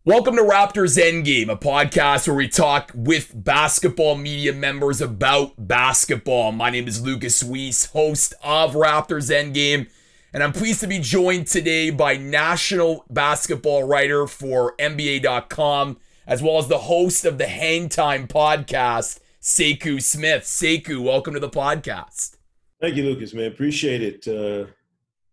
Welcome to Raptors Endgame, a podcast where we talk with basketball media members about basketball. My name is Lukas Weese, host of Raptors Endgame, and I'm pleased to be joined today by national basketball writer for NBA.com, as well as the host of the Hang Time podcast, Sekou Smith. Sekou, welcome to the podcast. Thank you, Lucas, man. Appreciate it.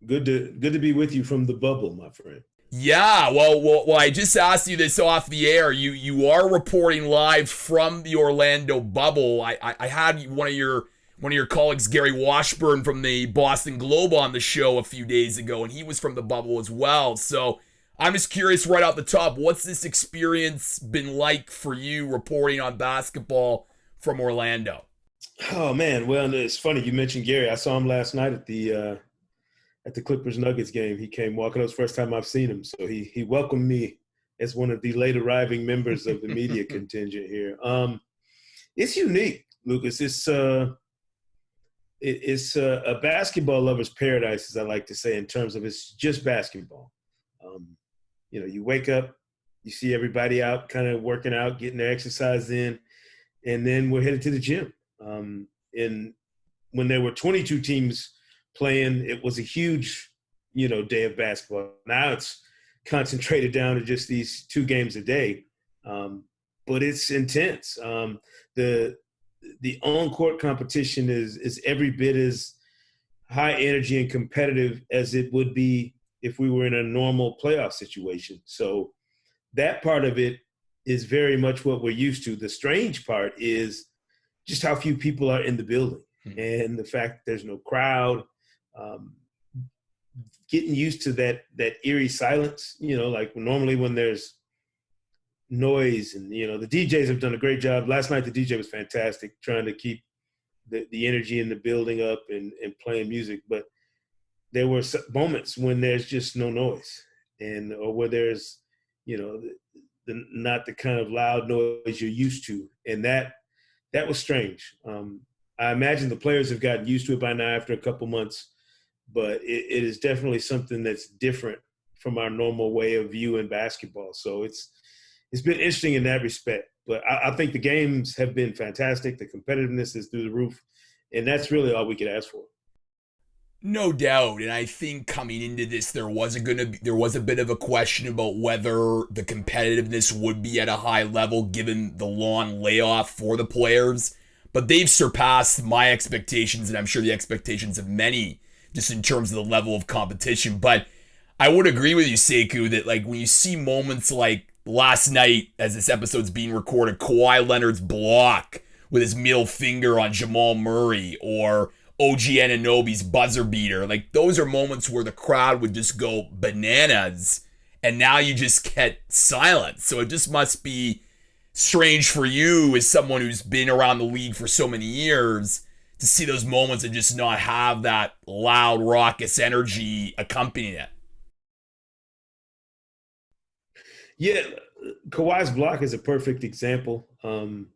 Good to be with you from the bubble, my friend. Yeah, well, I just asked you this off the air. You are reporting live from the Orlando bubble. I had one of your colleagues, Gary Washburn from the Boston Globe, on the show a few days ago, and he was from the bubble as well. So I'm just curious, right out the top, what's this experience been like for you reporting on basketball from Orlando? Oh man, well, it's funny you mentioned Gary. I saw him last night at the Clippers Nuggets game. He came walking. It was the first time I've seen him, so he welcomed me as one of the late arriving members of the media contingent here. It's unique, Lucas. It's a basketball lover's paradise, as I like to say, in terms of it's just basketball. You wake up, you see everybody out kind of working out, getting their exercise in, and then we're headed to the gym. And when there were 22 teams playing, it was a huge, day of basketball. Now it's concentrated down to just these 2 games a day, but it's intense. The on-court competition is every bit as high energy and competitive as it would be if we were in a normal playoff situation. So that part of it is very much what we're used to. The strange part is just how few people are in the building and the fact that there's no crowd. Getting used to that eerie silence, like normally when there's noise and, the DJs have done a great job. Last night, the DJ was fantastic, trying to keep the energy in the building up and playing music. But there were moments when there's just no noise or where there's, not the kind of loud noise you're used to. And that was strange. I imagine the players have gotten used to it by now after a couple months, but it is definitely something that's different from our normal way of viewing basketball. So it's been interesting in that respect. But I think the games have been fantastic. The competitiveness is through the roof, and that's really all we could ask for. No doubt, and I think coming into this, there was a bit of a question about whether the competitiveness would be at a high level given the long layoff for the players. But they've surpassed my expectations, and I'm sure the expectations of many, just in terms of the level of competition. But I would agree with you, Sekou, that like when you see moments like last night, as this episode's being recorded, Kawhi Leonard's block with his middle finger on Jamal Murray, or OG Anunoby's buzzer beater. Like, those are moments where the crowd would just go bananas, and now you just get silence. So it just must be strange for you as someone who's been around the league for so many years to see those moments and just not have that loud, raucous energy accompanying it. Yeah, Kawhi's block is a perfect example. In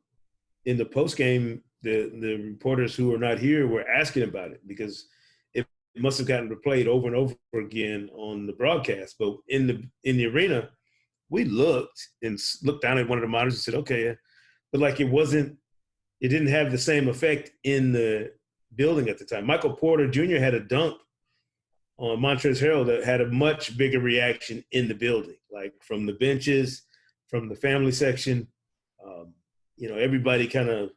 the postgame, the reporters who are not here were asking about it because it must have gotten replayed over and over again on the broadcast. But in the arena, we looked down at one of the monitors and said, okay, but like it didn't have the same effect in the building at the time. Michael Porter Jr. had a dunk on Montrezl Harrell that had a much bigger reaction in the building, like from the benches, from the family section. Everybody kind of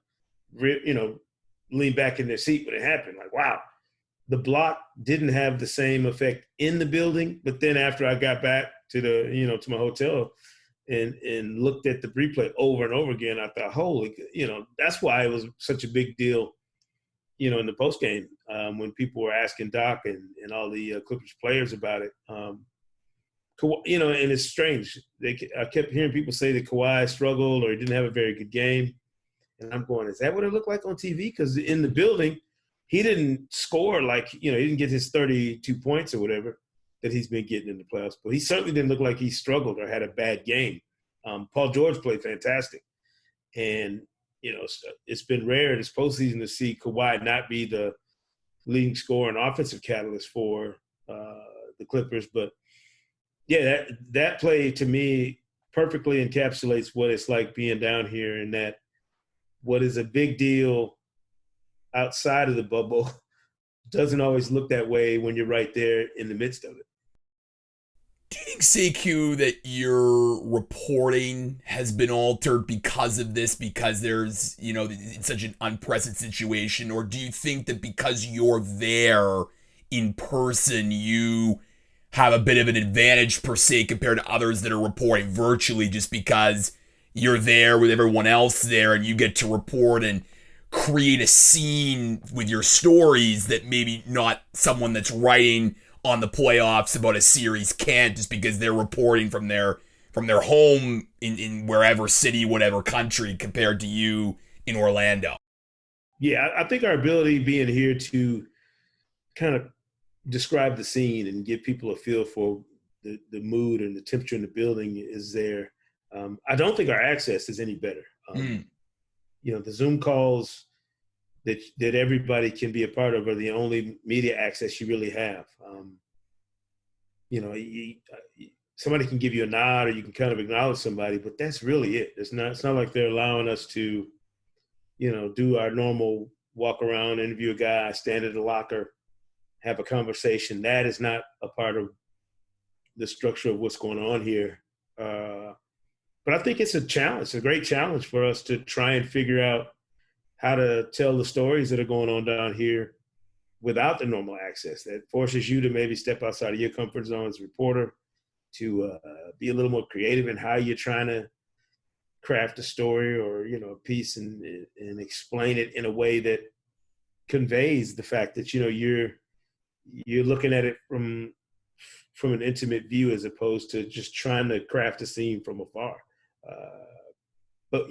leaned back in their seat when it happened. Like, wow, the block didn't have the same effect in the building. But then after I got back to to my hotel and looked at the replay over and over again, I thought, holy, that's why it was such a big deal, in the post game when people were asking Doc and all the Clippers players about it. And it's strange. I kept hearing people say that Kawhi struggled or he didn't have a very good game. And I'm going, is that what it looked like on TV? Because in the building, he didn't score he didn't get his 32 points or whatever that he's been getting in the playoffs. But he certainly didn't look like he struggled or had a bad game. Paul George played fantastic. And, it's been rare this postseason to see Kawhi not be the leading scorer and offensive catalyst for the Clippers. But, yeah, that play to me perfectly encapsulates what it's like being down here, and that what is a big deal outside of the bubble doesn't always look that way when you're right there in the midst of it. Do you think, Sekou, that your reporting has been altered because of this, because there's, it's such an unprecedented situation? Or do you think that because you're there in person, you have a bit of an advantage per se compared to others that are reporting virtually just because you're there with everyone else there and you get to report and create a scene with your stories that maybe not someone that's writing on the playoffs about a series can't, just because they're reporting from their home in wherever city, whatever country, compared to you in Orlando? Yeah, I think our ability being here to kind of describe the scene and give people a feel for the mood and the temperature in the building is there. I don't think our access is any better. The Zoom calls that everybody can be a part of are the only media access you really have. Somebody can give you a nod or you can kind of acknowledge somebody, but that's really it. It's not like they're allowing us to, do our normal walk around, interview a guy, stand at the locker, have a conversation. That is not a part of the structure of what's going on here. But I think it's a challenge, a great challenge for us to try and figure out how to tell the stories that are going on down here without the normal access. That forces you to maybe step outside of your comfort zone as a reporter, to be a little more creative in how you're trying to craft a story or, a piece and explain it in a way that conveys the fact that, you're looking at it from an intimate view as opposed to just trying to craft a scene from afar. But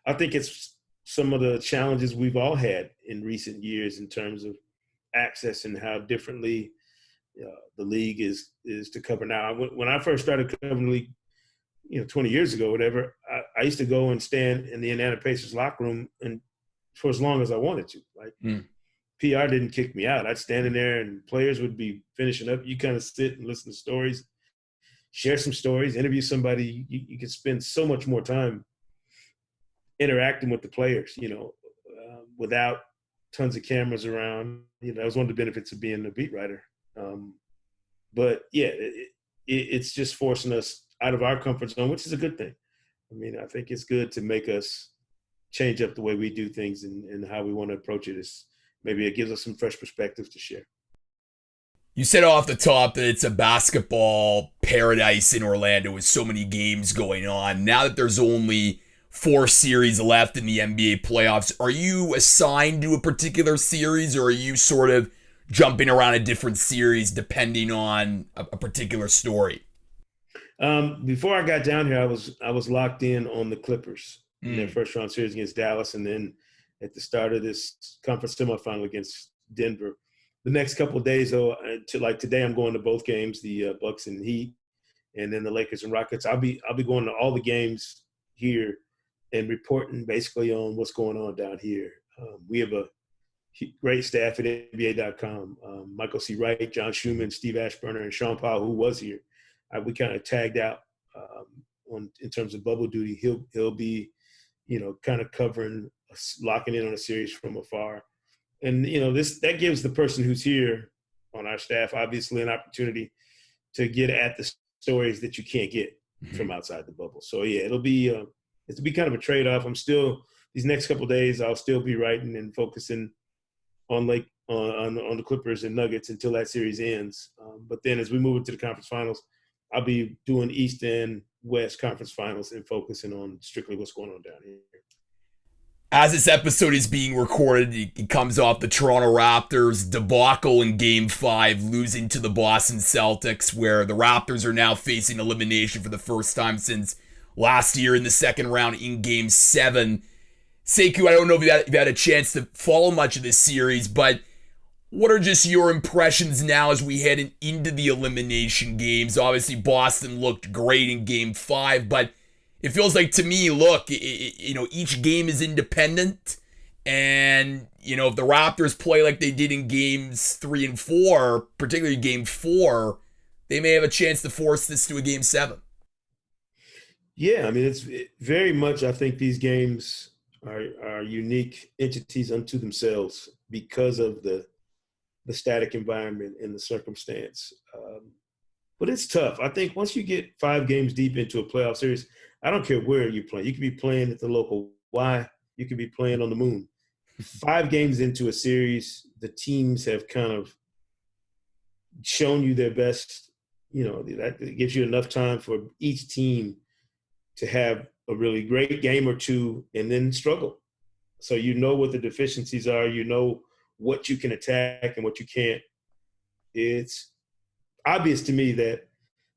I think it's some of the challenges we've all had in recent years in terms of access and how differently the league is to cover now. When I first started covering the league, 20 years ago, whatever, I used to go and stand in the Indiana Pacers locker room and for as long as I wanted to. PR didn't kick me out. I'd stand in there and players would be finishing up. You kind of sit and listen to stories, share some stories, interview somebody. You can spend so much more time interacting with the players, without tons of cameras around. That was one of the benefits of being a beat writer. But yeah, it's just forcing us out of our comfort zone, which is a good thing. I think it's good to make us change up the way we do things and how we want to approach it. Maybe it gives us some fresh perspectives to share. You said off the top that it's a basketball paradise in Orlando with so many games going on. Now that there's only 4 series left in the NBA playoffs, are you assigned to a particular series, or are you sort of jumping around a different series depending on a particular story? Before I got down here, I was locked in on the Clippers in their first round series against Dallas, and then at the start of this conference semifinal against Denver. The next couple of days, though, like today, I'm going to both games, the Bucks and Heat, and then the Lakers and Rockets. I'll be going to all the games here and reporting basically on what's going on down here. We have a great staff at NBA.com. Michael C. Wright, John Schumann, Steve Ashburner, and Sean Powell, who was here. We kind of tagged out in terms of bubble duty. He'll be, kind of covering, locking in on a series from afar. And, that gives the person who's here on our staff, obviously, an opportunity to get at the stories that you can't get from outside the bubble. So, yeah, it'll be kind of a trade-off. I'm still, these next couple of days, I'll still be writing and focusing on the Clippers and Nuggets until that series ends. But then as we move into the conference finals, I'll be doing East and West conference finals and focusing on strictly what's going on down here. As this episode is being recorded, it comes off the Toronto Raptors debacle in Game 5, losing to the Boston Celtics, where the Raptors are now facing elimination for the first time since last year in the second round in Game 7. Sekou, I don't know if you've had a chance to follow much of this series, but what are just your impressions now as we head into the elimination games? Obviously, Boston looked great in Game 5, but it feels like to me, look, each game is independent. And, if the Raptors play like they did in Games 3 and 4, particularly Game 4, they may have a chance to force this to a Game 7. Yeah, I mean, very much. I think these games are unique entities unto themselves because of the static environment and the circumstance. But it's tough. I think once you get 5 games deep into a playoff series, I don't care where you're playing. You could be playing at the local Y. You could be playing on the moon. 5 games into a series, the teams have kind of shown you their best. That gives you enough time for each team to have a really great game or two and then struggle. So you know what the deficiencies are. You know what you can attack and what you can't. It's obvious to me that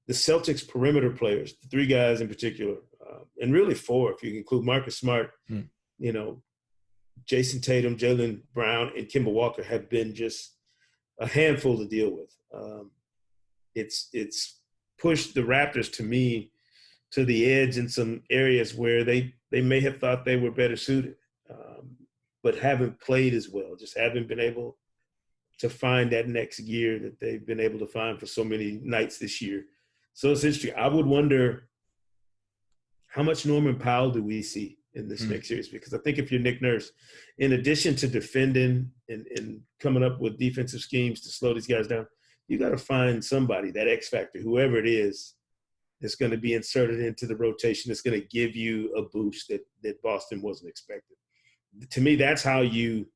the Celtics perimeter players, the 3 guys in particular, and really 4 if you include Marcus Smart, you know, Jason Tatum, Jaylen Brown, and Kemba Walker have been just a handful to deal with. It's pushed the Raptors to me to the edge in some areas where they may have thought they were better suited, but haven't played as well, just haven't been able to find that next gear that they've been able to find for so many nights this year. So it's interesting. I would wonder how much Norman Powell do we see in this next series? Because I think if you're Nick Nurse, in addition to defending and coming up with defensive schemes to slow these guys down, you got to find somebody, that X factor, whoever it is, that's going to be inserted into the rotation that's going to give you a boost that Boston wasn't expecting. To me, that's how you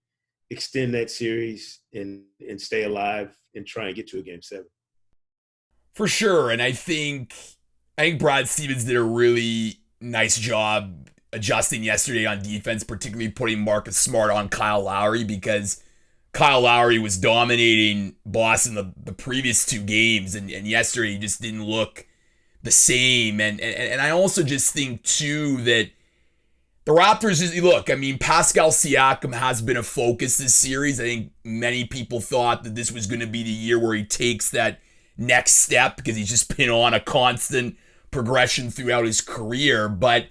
extend that series and stay alive and try and get to a game 7. For sure. And I think Brad Stevens did a really nice job adjusting yesterday on defense, particularly putting Marcus Smart on Kyle Lowry, because Kyle Lowry was dominating Boston the previous 2 games, and yesterday he just didn't look the same. And I also just think, too, that the Raptors, look, I mean, Pascal Siakam has been a focus this series. I think many people thought that this was going to be the year where he takes that next step because he's just been on a constant progression throughout his career. But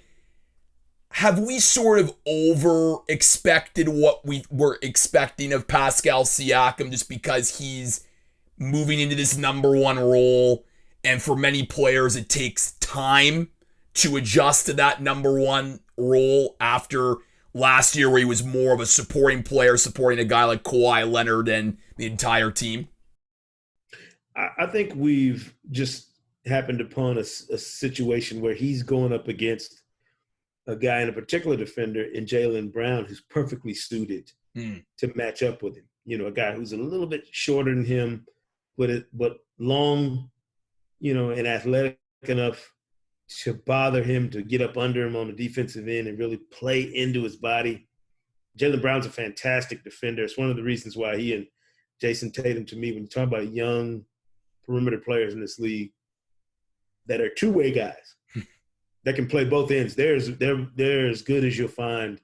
have we sort of over-expected what we were expecting of Pascal Siakam just because he's moving into this number 1 role? And for many players, it takes time to adjust to that number 1 role after last year where he was more of a supporting player, supporting a guy like Kawhi Leonard and the entire team? I think we've just happened upon a situation where he's going up against a guy, in a particular defender, in Jaylen Brown, who's perfectly suited to match up with him. A guy who's a little bit shorter than him, but long, and athletic enough to bother him, to get up under him on the defensive end and really play into his body. Jaylen Brown's a fantastic defender. It's one of the reasons why he and Jason Tatum, to me, when you talk about young perimeter players in this league that are two-way guys that can play both ends, they're as good as you'll find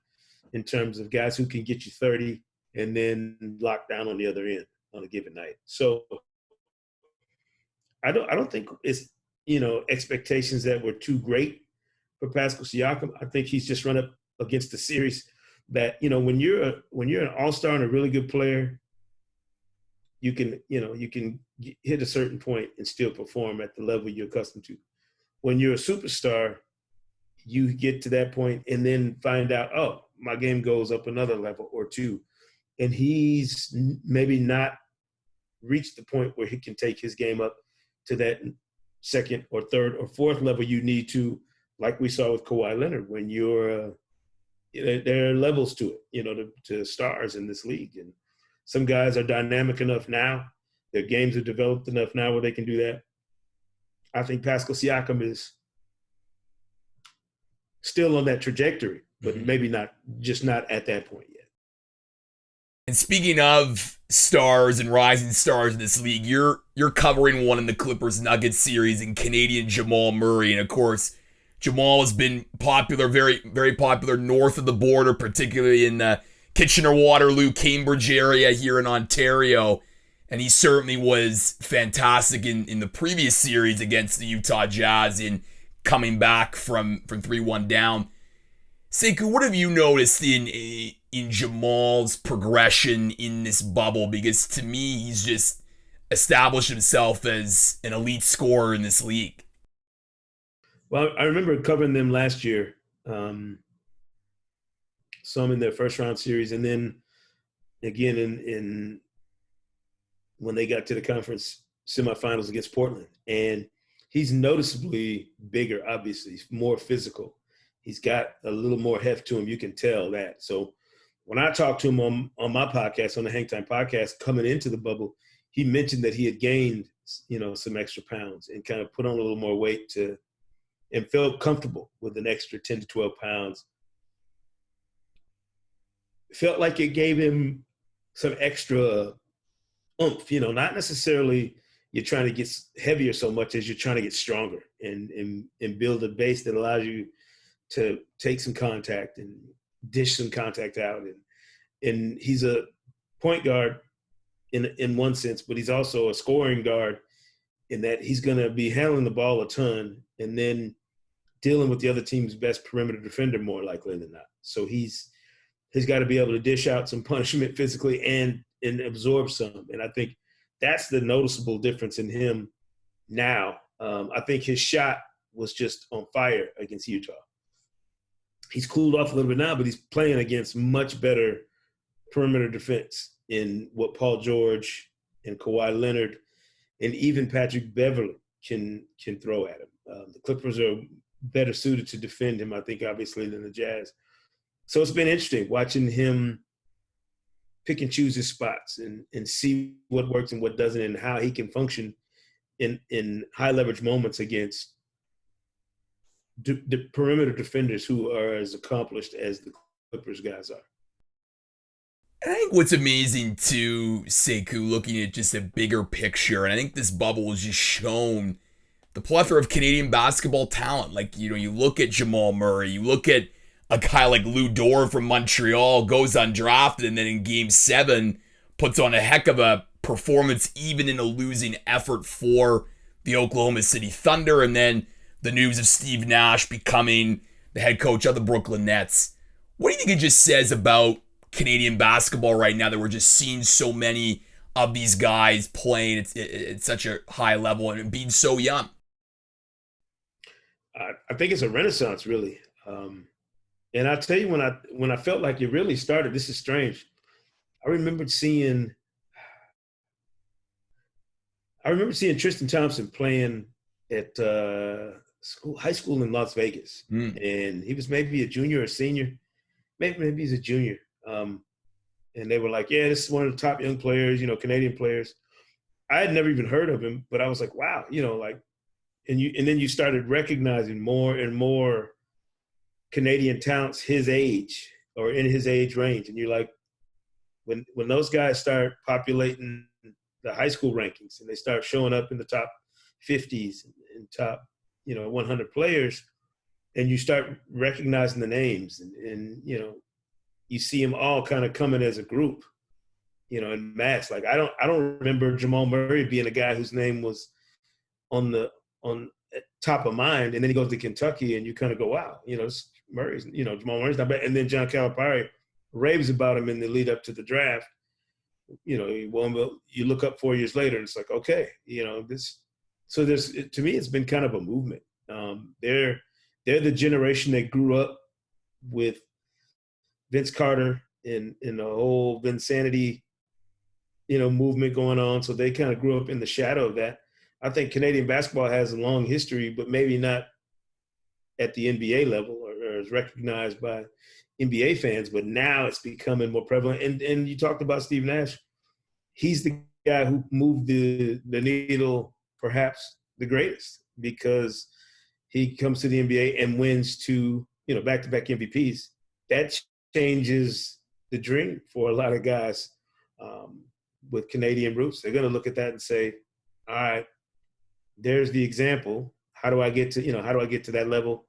in terms of guys who can get you 30 and then lock down on the other end on a given night. So I don't think it's, expectations that were too great for Pascal Siakam. I think he's just run up against a series that, when you're an all-star and a really good player, you can hit a certain point and still perform at the level you're accustomed to. When you're a superstar, you get to that point and then find out, oh, my game goes up another level or 2. And he's maybe not reached the point where he can take his game up to that second or third or fourth level you need to, like we saw with Kawhi Leonard, when you're there are levels to it, to stars in this league. And some guys are dynamic enough now, their games are developed enough now where they can do that. I think Pascal Siakam is still on that trajectory, but maybe not at that point yet. And speaking of stars and rising stars in this league, you're covering one in the Clippers-Nuggets series in Canadian Jamal Murray. And of course, Jamal has been popular, very, very popular north of the border, particularly in the Kitchener-Waterloo, Cambridge area here in Ontario. And he certainly was fantastic in the previous series against the Utah Jazz in coming back from 3-1 down. Sekou, what have you noticed in Jamal's progression in this bubble? Because to me, he's just established himself as an elite scorer in this league. Well, I remember covering them last year, some in their first round series, and then again in when they got to the conference semifinals against Portland. And he's noticeably bigger, obviously. He's more physical. He's got a little more heft to him. You can tell that. So when I talked to him on my podcast, on the Hang Time podcast, coming into the bubble, he mentioned that he had gained, some extra pounds and kind of put on a little more weight and felt comfortable with an extra 10 to 12 pounds. Felt like it gave him some extra oomph, not necessarily you're trying to get heavier so much as you're trying to get stronger and build a base that allows you to take some contact and dish some contact out. And he's a point guard in one sense, but he's also a scoring guard in that he's going to be handling the ball a ton and then dealing with the other team's best perimeter defender more likely than not. So he's got to be able to dish out some punishment physically and absorb some. And I think that's the noticeable difference in him now. I think his shot was just on fire against Utah. He's cooled off a little bit now, but he's playing against much better perimeter defense in what Paul George and Kawhi Leonard and even Patrick Beverley can throw at him. The Clippers are better suited to defend him, I think, obviously, than the Jazz. So it's been interesting watching him pick and choose his spots and see what works and what doesn't and how he can function in high leverage moments against the perimeter defenders who are as accomplished as the Clippers guys are. I think what's amazing too, Sekou, looking at just a bigger picture, and I think this bubble has just shown the plethora of Canadian basketball talent. Like, you look at Jamal Murray, you look at a guy like Lou Dort from Montreal, goes undrafted, and then in Game 7 puts on a heck of a performance, even in a losing effort for the Oklahoma City Thunder, and then the news of Steve Nash becoming the head coach of the Brooklyn Nets. What do you think it just says about Canadian basketball right now that we're just seeing so many of these guys playing at such a high level and being so young? I think it's a renaissance, really. And I'll tell you, when I felt like it really started, this is strange. I remember seeing Tristan Thompson playing at high school in Las Vegas. And he was maybe a junior or senior. Maybe he's a junior. And they were like, yeah, this is one of the top young players, Canadian players. I had never even heard of him, but I was like, wow, and then you started recognizing more and more Canadian talents his age or in his age range. And you're like, when those guys start populating the high school rankings and they start showing up in the top 50s and top, 100 players, and you start recognizing the names and you see them all kind of coming as a group, in mass. Like I don't remember Jamal Murray being a guy whose name was on top of mind, and then he goes to Kentucky, and you kind of go, wow, Murray's, Jamal Murray's not bad. And then John Calipari raves about him in the lead up to the draft. You look up 4 years later, and it's like, okay, this. So to me, it's been kind of a movement. They're the generation that grew up with Vince Carter and the whole Vinsanity, movement going on. So they kind of grew up in the shadow of that. I think Canadian basketball has a long history, but maybe not at the NBA level or is recognized by NBA fans. But now it's becoming more prevalent. And you talked about Steve Nash. He's the guy who moved the needle perhaps the greatest because he comes to the NBA and wins two, back-to-back MVPs. That changes the dream for a lot of guys with Canadian roots. They're going to look at that and say, all right, there's the example. How do I get to that level?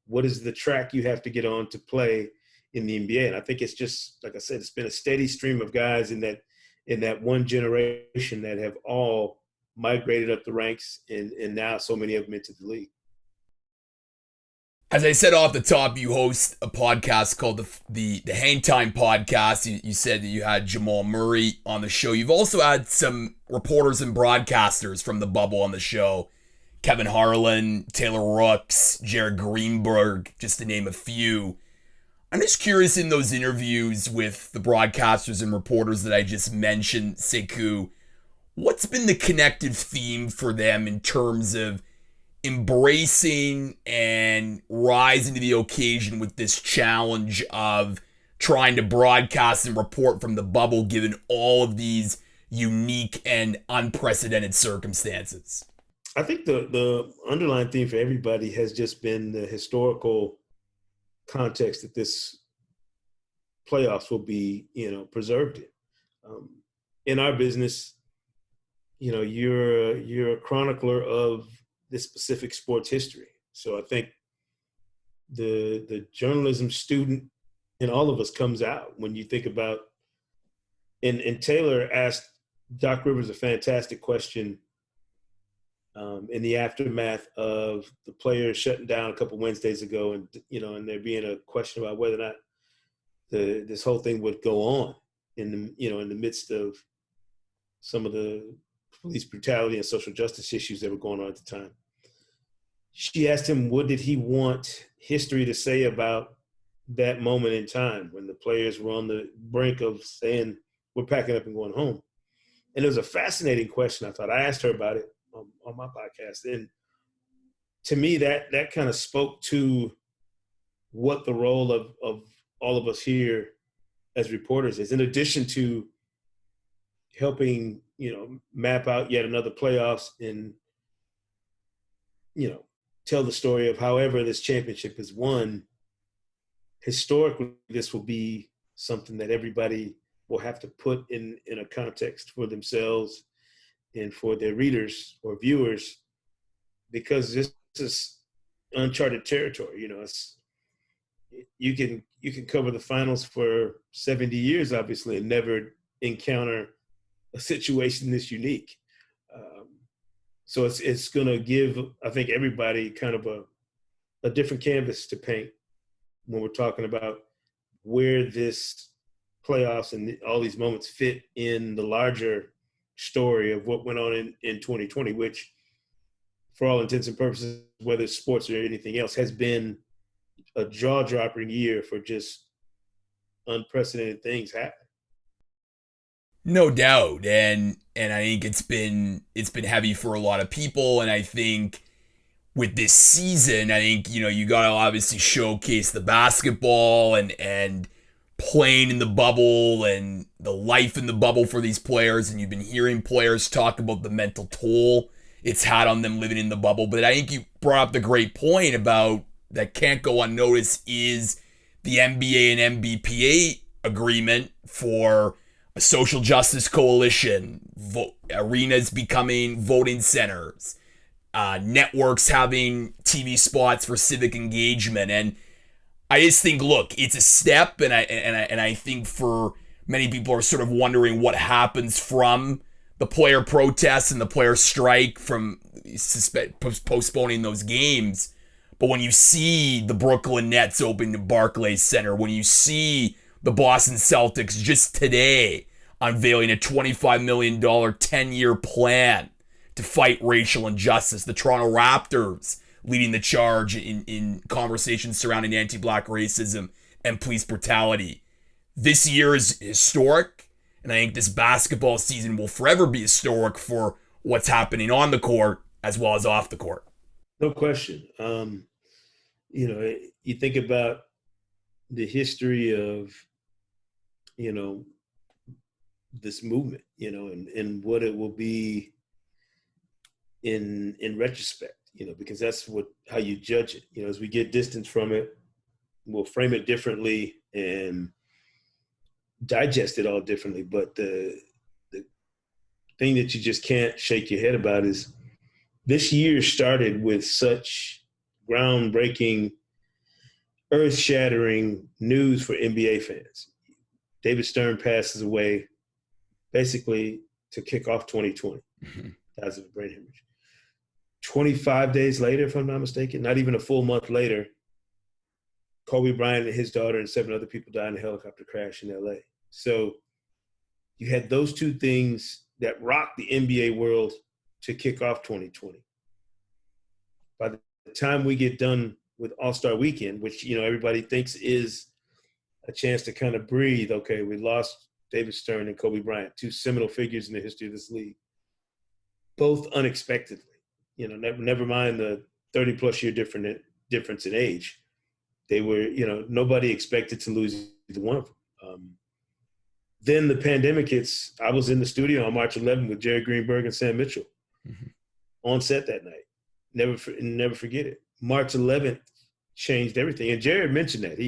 What is the track you have to get on to play in the NBA? And I think it's just, like I said, it's been a steady stream of guys in that one generation that have all migrated up the ranks and now so many of them into the league. As I said off the top, you host a podcast called the Hang Time Podcast. You said that you had Jamal Murray on the show. You've also had some reporters and broadcasters from the bubble on the show. Kevin Harlan, Taylor Rooks, Jared Greenberg, just to name a few. I'm just curious in those interviews with the broadcasters and reporters that I just mentioned, Sekou, what's been the connective theme for them in terms of embracing and rising to the occasion with this challenge of trying to broadcast and report from the bubble given all of these unique and unprecedented circumstances? I think the underlying theme for everybody has just been the historical context that this playoffs will be, preserved in. In our business, you're a chronicler of this specific sports history. So I think the journalism student in all of us comes out when you think about, and Taylor asked Doc Rivers a fantastic question in the aftermath of the players shutting down a couple Wednesdays ago, and there being a question about whether or not this whole thing would go on in the midst of some of the police brutality and social justice issues that were going on at the time. She asked him, what did he want history to say about that moment in time when the players were on the brink of saying, we're packing up and going home? And it was a fascinating question, I thought. I asked her about it on my podcast. And to me, that kind of spoke to what the role of all of us here as reporters is, in addition to helping, map out yet another playoffs and, tell the story of however this championship is won. Historically, this will be something that everybody will have to put in a context for themselves and for their readers or viewers, because this is uncharted territory. You can cover the finals for 70 years, obviously, and never encounter a situation this unique. So it's going to give, I think, everybody kind of a different canvas to paint when we're talking about where this playoffs and all these moments fit in the larger story of what went on in 2020, which, for all intents and purposes, whether it's sports or anything else, has been a jaw-dropping year for just unprecedented things happening. No doubt, and I think it's been heavy for a lot of people, and I think with this season, I think you got to obviously showcase the basketball and playing in the bubble and the life in the bubble for these players, and you've been hearing players talk about the mental toll it's had on them living in the bubble. But I think you brought up the great point about that can't go unnoticed is the NBA and NBPA agreement for a social justice coalition, arenas becoming voting centers, networks having TV spots for civic engagement. And I just think, look, it's a step, and I think for many people are sort of wondering what happens from the player protests and the player strike from postponing those games. But when you see the Brooklyn Nets open the Barclays Center, when you see the Boston Celtics just today unveiling a $25 million 10-year plan to fight racial injustice, the Toronto Raptors leading the charge in conversations surrounding anti-black racism and police brutality. This year is historic, and I think this basketball season will forever be historic for what's happening on the court as well as off the court. No question. You think about the history of, this movement, and what it will be in retrospect, because that's how you judge it. As we get distance from it, we'll frame it differently and digest it all differently. But the thing that you just can't shake your head about is this year started with such groundbreaking, earth-shattering news for NBA fans. David Stern passes away basically to kick off 2020. Dies of a brain hemorrhage. 25 days later, if I'm not mistaken, not even a full month later, Kobe Bryant and his daughter and 7 other people died in a helicopter crash in LA. So you had those two things that rocked the NBA world to kick off 2020. by the time we get done with All-Star Weekend, which, everybody thinks is a chance to kind of breathe. Okay, we lost David Stern and Kobe Bryant, two seminal figures in the history of this league, both unexpectedly. Never mind the 30-plus year difference in age. They were, nobody expected to lose either one of them. Then the pandemic hits. I was in the studio on March 11th with Jerry Greenberg and Sam Mitchell on set that night. Never forget it. March 11th changed everything. And Jerry mentioned that.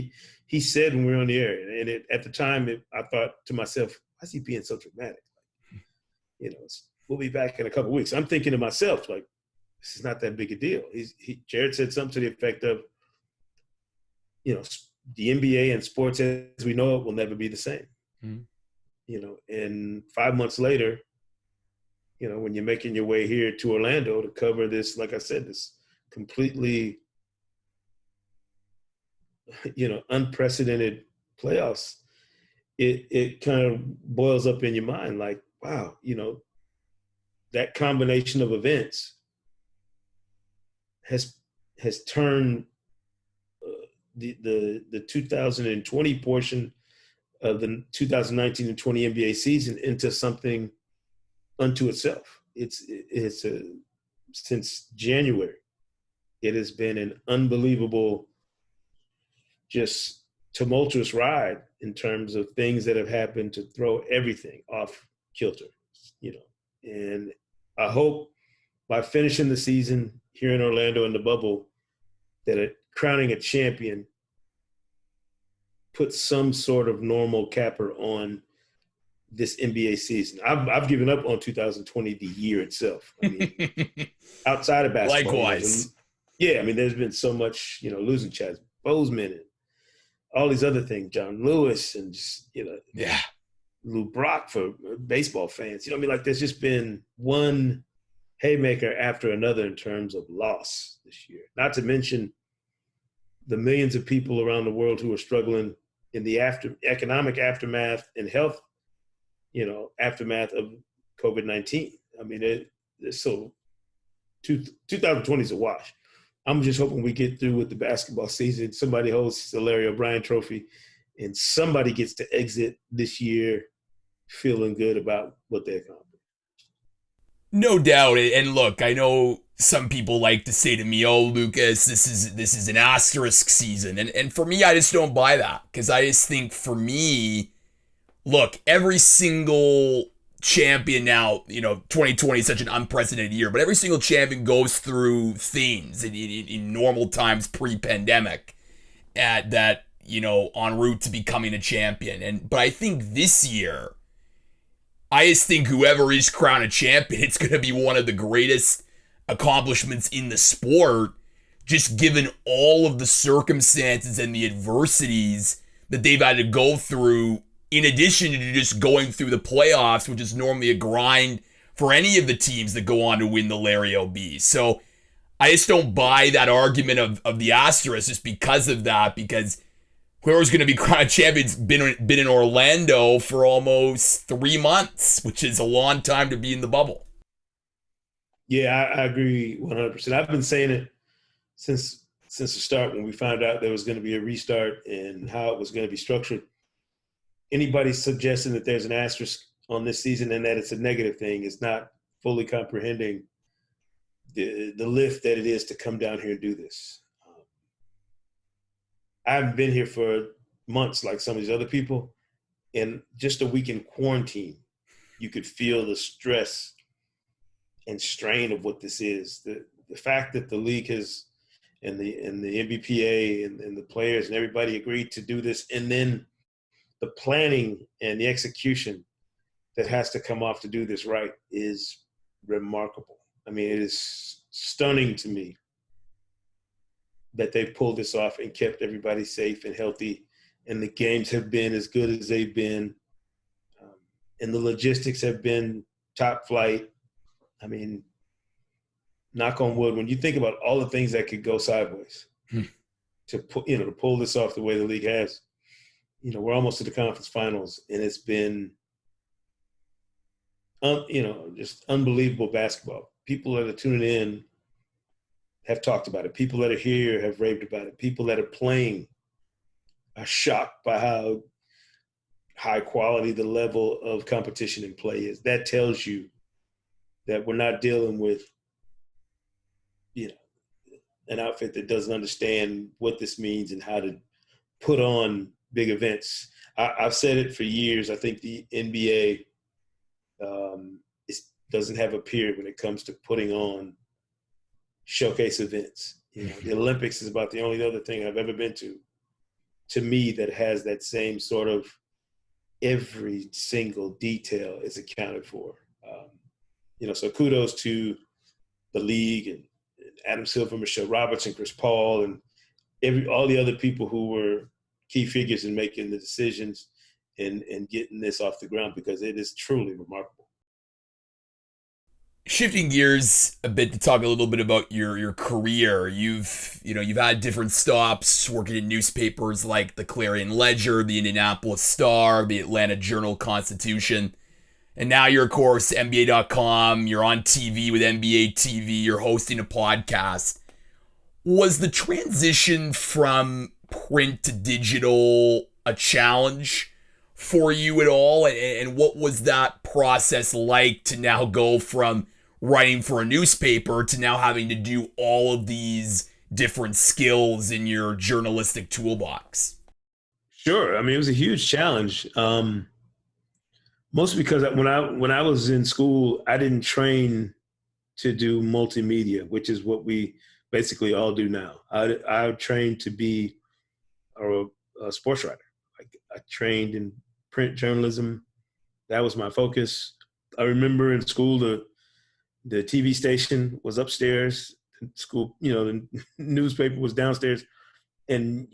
He said when we were on the air, and at the time, I thought to myself, why is he being so dramatic? We'll be back in a couple of weeks. I'm thinking to myself, like, this is not that big a deal. Jared said something to the effect of, the NBA and sports as we know it will never be the same. And 5 months later, when you're making your way here to Orlando to cover this, like I said, this completely, unprecedented playoffs, it kind of boils up in your mind like, wow, that combination of events has turned the 2020 portion of the 2019 and 20 NBA season into something unto itself. Since January, it has been an unbelievable, just tumultuous ride in terms of things that have happened to throw everything off kilter, and I hope by finishing the season here in Orlando in the bubble, that crowning a champion puts some sort of normal capper on this NBA season. I've given up on 2020, the year itself. I mean, outside of basketball. Likewise. There's been so much, losing Chaz Boseman and all these other things, John Lewis and just, Lou Brock for baseball fans. There's just been one haymaker after another in terms of loss this year. Not to mention the millions of people around the world who are struggling in the economic aftermath and health, aftermath of COVID-19. 2020 is a wash. I'm just hoping we get through with the basketball season. Somebody holds the Larry O'Brien trophy and somebody gets to exit this year feeling good about what they accomplished. No doubt. And look, I know some people like to say to me, oh, Lucas, this is an asterisk season. And for me, I just don't buy that. Because I just think for me, look, every single champion now, 2020 is such an unprecedented year, but every single champion goes through things in normal times pre-pandemic that, en route to becoming a champion. But I think this year, I just think whoever is crowned a champion, it's going to be one of the greatest accomplishments in the sport, just given all of the circumstances and the adversities that they've had to go through, in addition to just going through the playoffs, which is normally a grind for any of the teams that go on to win the Larry O.B. So I just don't buy that argument of the asterisk just because of that, because whoever's going to be crowned champion's been in Orlando for almost 3 months, which is a long time to be in the bubble. Yeah, I agree 100%. I've been saying it since the start when we found out there was going to be a restart and how it was going to be structured. Anybody suggesting that there's an asterisk on this season and that it's a negative thing is not fully comprehending the lift that it is to come down here and do this. I haven't been here for months like some of these other people. And just a week in quarantine, you could feel the stress and strain of what this is. The fact that the league has and the NBPA and the players and everybody agreed to do this, and then the planning and the execution that has to come off to do this right is remarkable. It is stunning to me that they've pulled this off and kept everybody safe and healthy, and the games have been as good as they've been, and the logistics have been top flight. Knock on wood, when you think about all the things that could go sideways to pull this off the way the league has, we're almost to the conference finals, and it's been, just unbelievable basketball. People that are tuning in have talked about it. People that are here have raved about it. People that are playing are shocked by how high quality the level of competition in play is. That tells you that we're not dealing with, you know, an outfit that doesn't understand what this means and how to put on big events. I've said it for years. I think the NBA doesn't have a period when it comes to putting on showcase events. You know, the Olympics is about the only other thing I've ever been to me, that has that same sort of every single detail is accounted for. You know, so kudos to the league and Adam Silver, Michelle Roberts, and Chris Paul, and all the other people who were key figures in making the decisions and getting this off the ground, because it is truly remarkable. Shifting gears a bit to talk a little bit about your career. You've had different stops working in newspapers like the Clarion Ledger, the Indianapolis Star, the Atlanta Journal-Constitution, and now you're, of course, NBA.com. You're on TV with NBA TV. You're hosting a podcast. Was the transition from print to digital a challenge for you at all? And what was that process like to now go from writing for a newspaper to now having to do all of these different skills in your journalistic toolbox? Sure. I mean, it was a huge challenge. Mostly because when I was in school, I didn't train to do multimedia, which is what we basically all do now. I trained to be a sports writer. I trained in print journalism. That was my focus. I remember in school, the TV station was upstairs. School, the newspaper was downstairs. And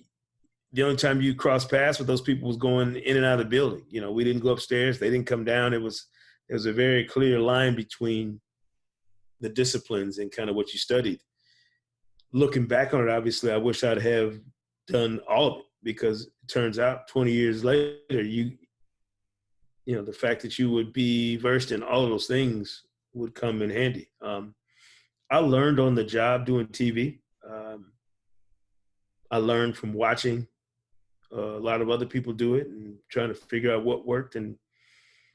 the only time you cross paths with those people was going in and out of the building. You know, we didn't go upstairs. They didn't come down. There was a very clear line between the disciplines and kind of what you studied. Looking back on it, obviously, I wish I'd have done all of it, because it turns out 20 years later, the fact that you would be versed in all of those things would come in handy. I learned on the job doing TV. I learned from watching a lot of other people do it and trying to figure out what worked and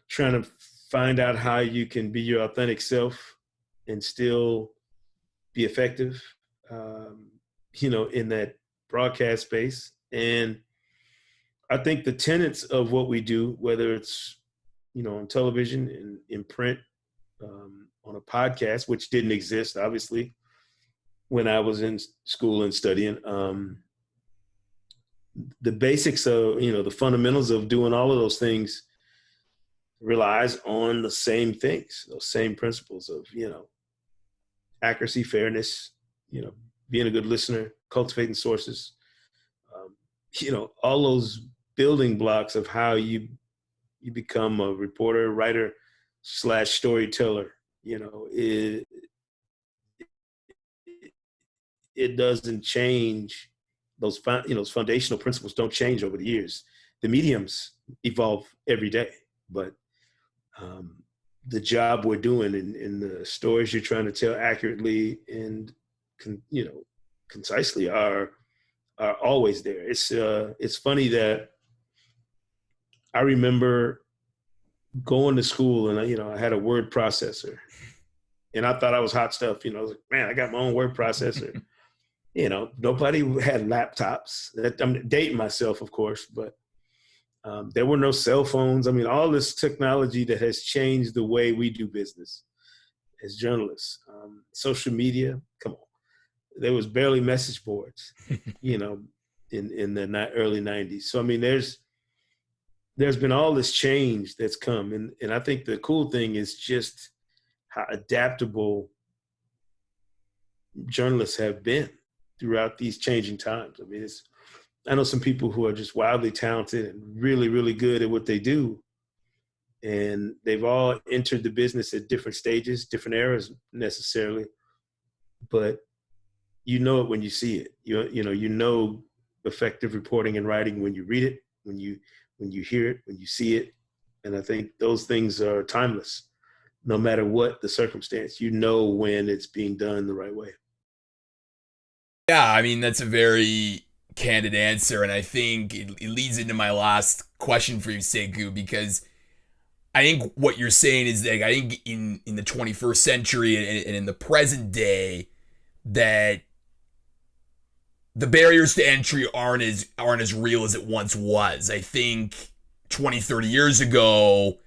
trying to find out how you can be your authentic self and still be effective, in that broadcast space. And I think the tenets of what we do, whether it's, on television and in print, on a podcast, which didn't exist, obviously, when I was in school and studying, the basics of, the fundamentals of doing all of those things relies on the same things, those same principles of, accuracy, fairness, being a good listener, cultivating sources, all those building blocks of how you become a reporter, writer / storyteller. It doesn't change. Those foundational principles don't change over the years. The mediums evolve every day, but the job we're doing and the stories you're trying to tell accurately and concisely are always there. It's funny that I remember going to school and I had a word processor, and I thought I was hot stuff. I was like, man, I got my own word processor. Nobody had laptops. I'm dating myself, of course, but there were no cell phones. I mean, all this technology that has changed the way we do business as journalists. Social media, come on. There was barely message boards, in the early 90s. So, I mean, there's been all this change that's come. And I think the cool thing is just how adaptable journalists have been throughout these changing times. I mean, I know some people who are just wildly talented and really, really good at what they do. And they've all entered the business at different stages, different eras necessarily. But you know it when you see it. You know effective reporting and writing when you read it, when you hear it, when you see it. And I think those things are timeless. No matter what the circumstance, when it's being done the right way. Yeah, I mean, that's a very candid answer. And I think it leads into my last question for you, Sekou, because I think what you're saying is that I think in the 21st century and in the present day, that the barriers to entry aren't as real as it once was. I think 20, 30 years ago,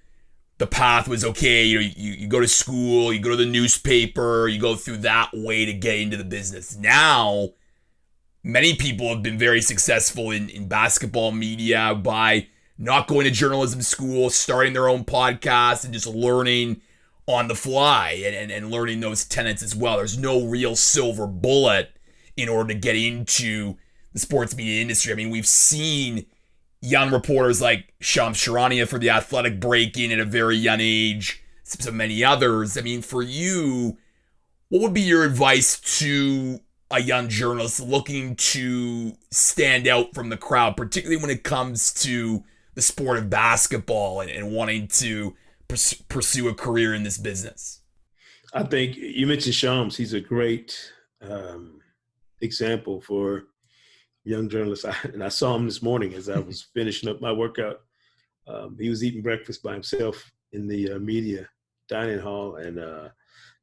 the path was okay. You go to school, you go to the newspaper, you go through that way to get into the business. Now, many people have been very successful in basketball media by not going to journalism school, starting their own podcast, and just learning on the fly and learning those tenets as well. There's no real silver bullet in order to get into the sports media industry. I mean, we've seen young reporters like Shams Charania for The Athletic break in at a very young age, so many others. I mean, for you, what would be your advice to a young journalist looking to stand out from the crowd, particularly when it comes to the sport of basketball and wanting to pursue a career in this business? I think you mentioned Shams. He's a great example for young journalists. And I saw him this morning as I was finishing up my workout. He was eating breakfast by himself in the media dining hall, and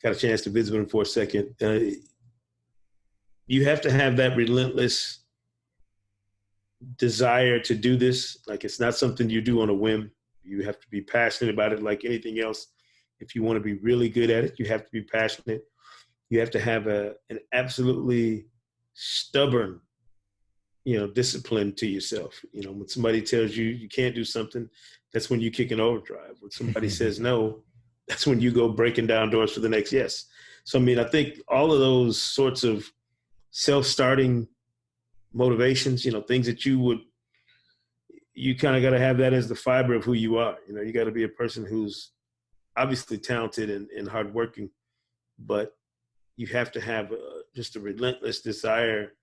got a chance to visit with him for a second. You have to have that relentless desire to do this. Like, it's not something you do on a whim. You have to be passionate about it like anything else. If you want to be really good at it, you have to be passionate. You have to have an absolutely stubborn, discipline to yourself. When somebody tells you you can't do something, that's when you kick an overdrive. When somebody says no, that's when you go breaking down doors for the next yes. So, I mean, I think all of those sorts of self-starting motivations, things that you kind of got to have that as the fiber of who you are. You got to be a person who's obviously talented and hardworking, but you have to have just a relentless desire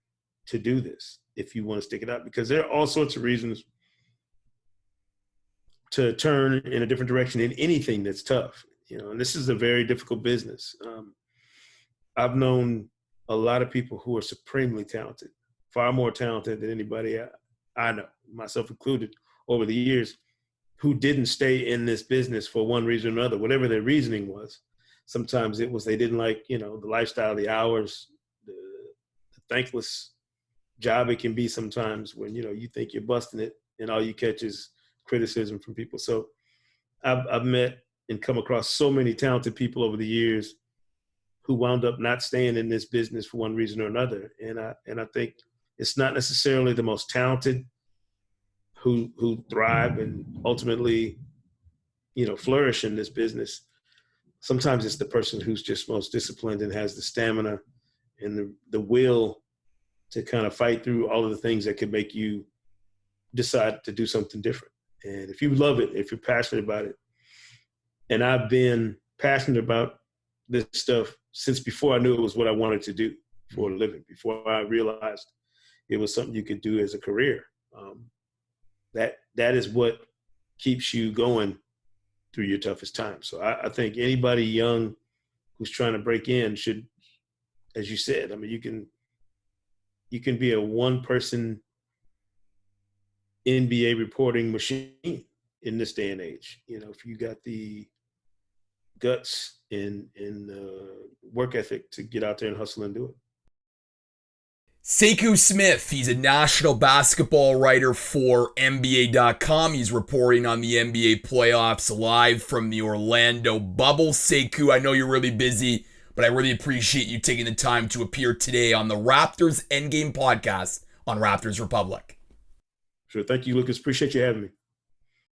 to do this if you want to stick it out, because there are all sorts of reasons to turn in a different direction in anything that's tough, and this is a very difficult business. I've known a lot of people who are supremely talented, far more talented than anybody I know, myself included, over the years, who didn't stay in this business for one reason or another, whatever their reasoning was. Sometimes it was they didn't like, the lifestyle, the hours, the thankless job it can be sometimes when, you think you're busting it and all you catch is criticism from people. So I've met and come across so many talented people over the years who wound up not staying in this business for one reason or another. And I think it's not necessarily the most talented who thrive and ultimately, flourish in this business. Sometimes it's the person who's just most disciplined and has the stamina and the will to kind of fight through all of the things that could make you decide to do something different. And if you love it, if you're passionate about it, and I've been passionate about this stuff since before I knew it was what I wanted to do for a living, before I realized it was something you could do as a career. That is what keeps you going through your toughest time. So I think anybody young who's trying to break in should, as you said, I mean, you can be a one-person NBA reporting machine in this day and age. If you got the guts and work ethic to get out there and hustle and do it. Sekou Smith, he's a national basketball writer for NBA.com. He's reporting on the NBA playoffs live from the Orlando bubble. Sekou, I know you're really busy, but I really appreciate you taking the time to appear today on the Raptors Endgame podcast on Raptors Republic. Sure. Thank you, Lucas. Appreciate you having me.